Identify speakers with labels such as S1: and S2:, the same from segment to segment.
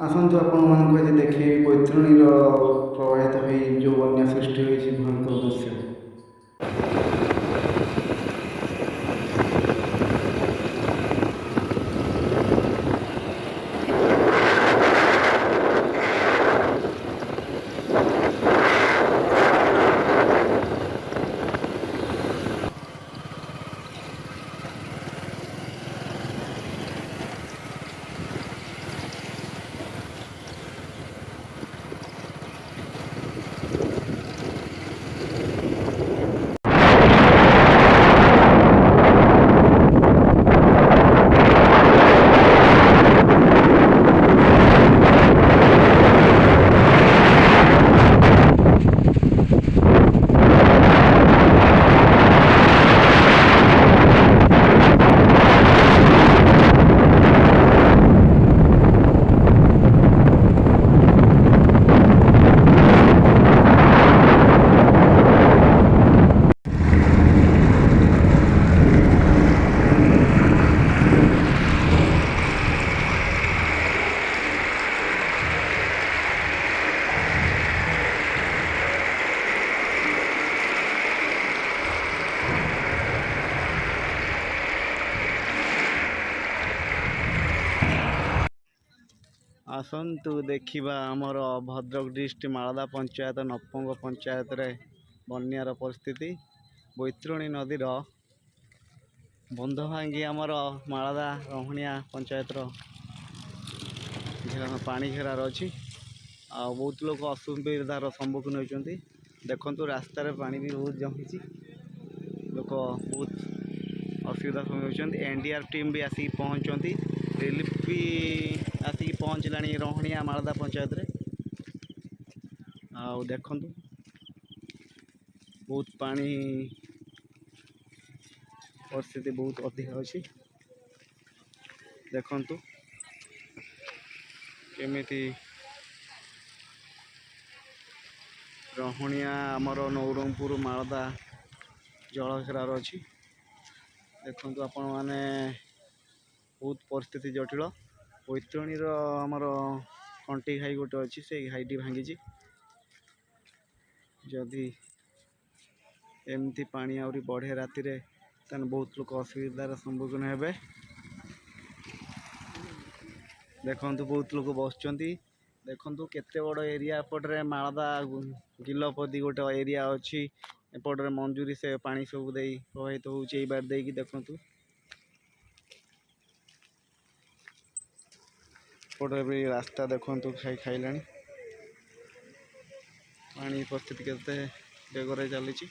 S1: ଆସନ୍ତୁ ଆପଣମାନଙ୍କୁ ଆଜି ଦେଖେଇବି ବୈତରଣୀର ପ୍ରବାହିତ ହୋଇ ଯେଉଁ ବନ୍ୟା ସୃଷ୍ଟି ହୋଇଛି ଭୟଙ୍କର ଦୃଶ୍ୟ। ଆସନ୍ତୁ ଦେଖିବା ଆମର ଭଦ୍ରକ ଡିଷ୍ଟ୍ରିକ୍ଟ ମାଳଦା ପଞ୍ଚାୟତ ନପଙ୍ଗ ପଞ୍ଚାୟତରେ ବନ୍ୟାର ପରିସ୍ଥିତି। ବୈତରଣୀ ନଦୀର ବନ୍ଧ ଭାଙ୍ଗି ଆମର ମାଳଦା ରହୁଣିଆ ପଞ୍ଚାୟତର ପାଣି ଘେରାର ଅଛି। ଆଉ ବହୁତ ଲୋକ ଅସୁବିଧାର ସମ୍ମୁଖୀନ ହୋଇଛନ୍ତି। ଦେଖନ୍ତୁ ରାସ୍ତାରେ ପାଣି ବି ବହୁତ ଜମିଛି, ଲୋକ ବହୁତ ଅସୁବିଧା ହେଉଛନ୍ତି। NDR ଟିମ୍ ବି ଆସିକି ପହଞ୍ଚୁଛନ୍ତି, ରିଲିଫ୍ ବି ଆସିକି ପହଞ୍ଚିଲାଣି ରହୁଣିଆ ମାଳଦା ପଞ୍ଚାୟତରେ। ଆଉ ଦେଖନ୍ତୁ ବହୁତ ପାଣି ପରିସ୍ଥିତି ବହୁତ ଅଧିକ ଅଛି। ଦେଖନ୍ତୁ କେମିତି ରହୁଣିଆ ଆମର ନବରଙ୍ଗପୁର ମାଳଦା ଜଳଘେରାର ଅଛି। ଦେଖନ୍ତୁ ଆପଣମାନେ ବହୁତ ପରିସ୍ଥିତି ଜଟିଳ। ବୈତରଣୀର ଆମର କଣ୍ଟି ଘାଇ ଗୋଟେ ଅଛି, ସେଇ ଘାଇଟି ଭାଙ୍ଗିଛି। ଯଦି ଏମିତି ପାଣି ଆହୁରି ବଢ଼େ ରାତିରେ, ତାହେଲେ ବହୁତ ଲୋକ ଅସୁବିଧାର ସମ୍ମୁଖୀନ ହେବେ। ଦେଖନ୍ତୁ ବହୁତ ଲୋକ ବସୁଛନ୍ତି। ଦେଖନ୍ତୁ କେତେ ବଡ଼ ଏରିଆ ଏପଟରେ ମାଳଦା ଗିଲପଦି ଗୋଟେ ଏରିଆ ଅଛି। ଏପଟରେ ମଞ୍ଜୁରୀ ସେ ପାଣି ସବୁ ଦେଇ ପ୍ରବାହିତ ହେଉଛି ଏଇ ବାଟ ଦେଇକି। ଦେଖନ୍ତୁ ଏପଟରେ ବି ରାସ୍ତା ଦେଖନ୍ତୁ ଖାଇଲାଣି। ପାଣି ପରିସ୍ଥିତି କେତେ ବେଗରେ ଚାଲିଛି।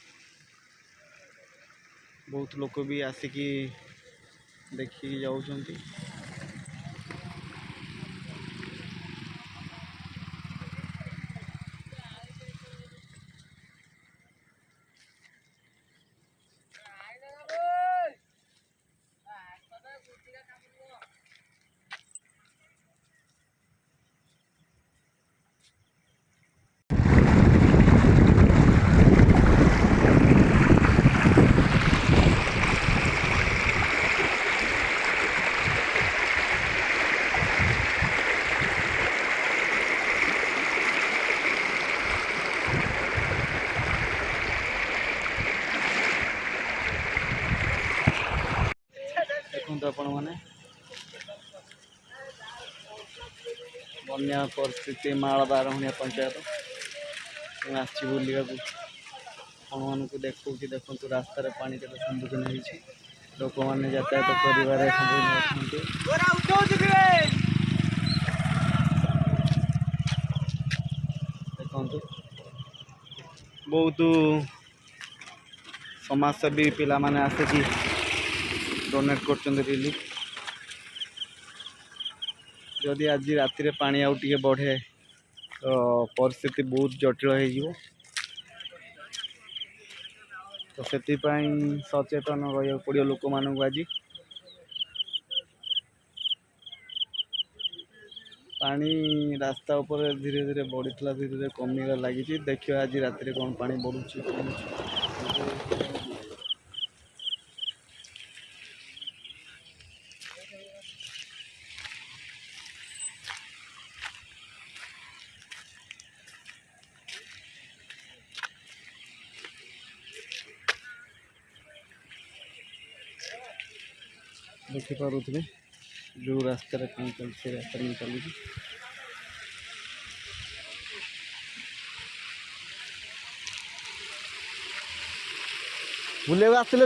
S1: ବହୁତ ଲୋକ ବି ଆସିକି ଦେଖିକି ଯାଉଛନ୍ତି। ଦେଖନ୍ତୁ ଆପଣମାନେ ବନ୍ୟା ପରିସ୍ଥିତି ମାଳଦା ରହୁଣିଆ ପଞ୍ଚାୟତ। ମୁଁ ଆସିଛି ବୁଲିବାକୁ, ଆପଣମାନଙ୍କୁ ଦେଖଉଛି। ଦେଖନ୍ତୁ ରାସ୍ତାରେ ପାଣି କେତେ ସମ୍ମୁଖୀନ ହେଇଛି, ଲୋକମାନେ ଯାତାୟାତ କରିବାରେ ସମ୍ମୁଖୀନ ଅଛନ୍ତି। ଦେଖନ୍ତୁ ବହୁତ ସମାଜସେବୀ ପିଲାମାନେ ଆସିକି ଡୋନେଟ୍ କରୁଛନ୍ତି ରିଲିଫ୍। ଯଦି ଆଜି ରାତିରେ ପାଣି ଆଉ ଟିକେ ବଢ଼େ ତ ପରିସ୍ଥିତି ବହୁତ ଜଟିଳ ହେଇଯିବ। ତ ସେଥିପାଇଁ ସଚେତନ ରହିବାକୁ ପଡ଼ିବ ଲୋକମାନଙ୍କୁ। ଆଜି ପାଣି ରାସ୍ତା ଉପରେ ଧୀରେ ଧୀରେ ବଢ଼ିଥିଲା, ଧୀରେ ଧୀରେ କମିବାରେ ଲାଗିଛି। ଦେଖିବା ଆଜି ରାତିରେ କ'ଣ ପାଣି ବଢ଼ୁଛି। देखिपे जो रास्त चलती रास्त चलुच बुले आसल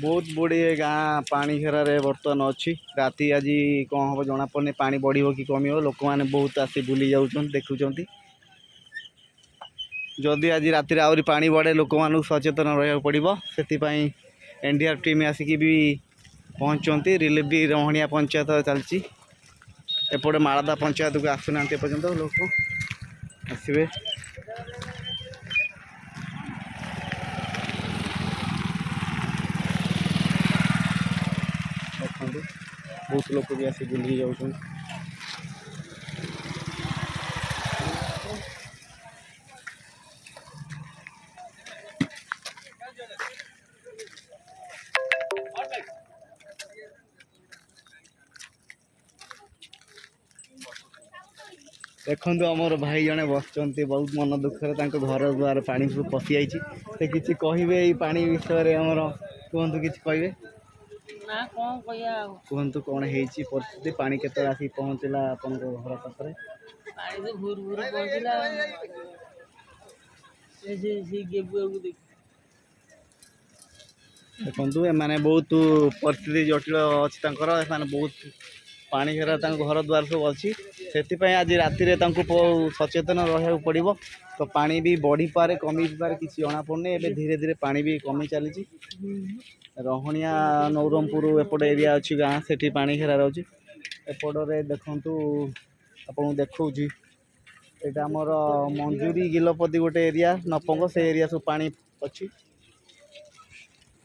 S1: बहुत बड़े गाँ पानी घेरारे बर्तमान अच्छी राति आज कौन हम जना पड़े पानी बढ़ कि कम लोक मैंने बहुत आसी बुली जाऊँ देखुं जदि आज राति आहरी पानी बढ़े लोक मानू सचेतन रहा पड़ो से एनडीआर टीम आसिक भी पहुँचती रिलीफ भी रहणिया पंचायत चलती एपटे मालदा पंचायत को आसुना पर्यंत लोक आसवे देखते बहुत लोग भी आसी बुली जाऊँ देखु आमर भाई जड़े बस बहुत मन दुखर घर द्वार पानी पशि जाइए कि कहे पानी विषय आमर कहतु कि कहे कहतु कौन है परिस्थिति पानी केत आसिक पहुँचला अपन घर पाखे देखु एम बहुत परिस्थिति जटिल अच्छी बहुत पानी घेरा घर द्वार सब अच्छी से आज राति सचेतन रहा पड़ो तो पानी भी बढ़ी पारे कमी पारे किसी जना पड़े ए धीरे धीरे पानी भी कमी चली रहणिया नवरंगपुर एपट एरिया अच्छी गाँ से पानी घेरार अच्छी एपटे देखु आपको देखा यहाँ आमर मंजूरी गिलपति गोटे एरिया नपंग से एरिया सब पानी अच्छी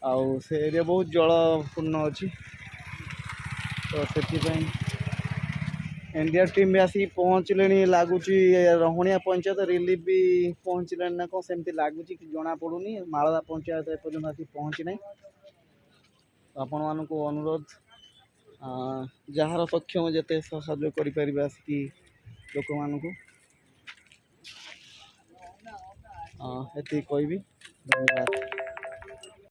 S1: आउ से एरिया बहुत जलपूर्ण अच्छी तो से एनडीआर टीम भी आसिक पहुँचले लगुच रहणिया पंचायत रिलीफ भी पहुँचले ना कौन सेमती लगुच कि जना पड़ूनी मालदा पंचायत एपर्यंत आसिक पहुँची ना आपण मानक अनुरोध जार सक्षम जिते सहयोग करें आसिक लोक मानक ये कहबी धन्यवाद।